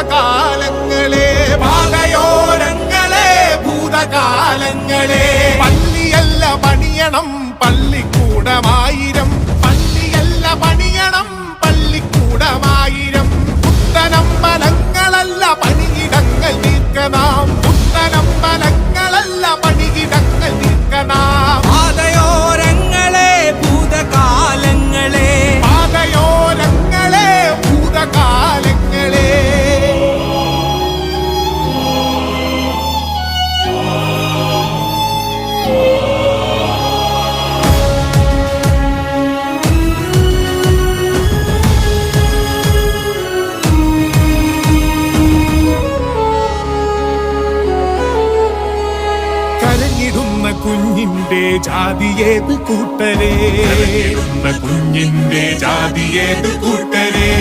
ഭൂതകാലങ്ങളെ പാതയോരങ്ങളെ ഭൂതകാലങ്ങളെ പള്ളിയല്ല പണിയണം പള്ളിക്കൂടമായിരം പള്ളിയല്ല പണിയണം പള്ളിക്കൂടമായിരം പുത്തനമ്പലങ്ങളല്ല പണിയിടങ്ങൾ നീക്കനാം പുത്തനമ്പലങ്ങളല്ല പണിയിടങ്ങൾ നീക്കനാം പാതയോരങ്ങളെ ഭൂതകാലങ്ങളെ പാതയോരങ്ങളെ ഭൂതകാലങ്ങളെ കരഞ്ഞിടുന്ന കുഞ്ഞിന്റെ ജാതിയേത് കൂട്ടരേ കുഞ്ഞിന്റെ ജാതിയേത് കൂട്ടരേ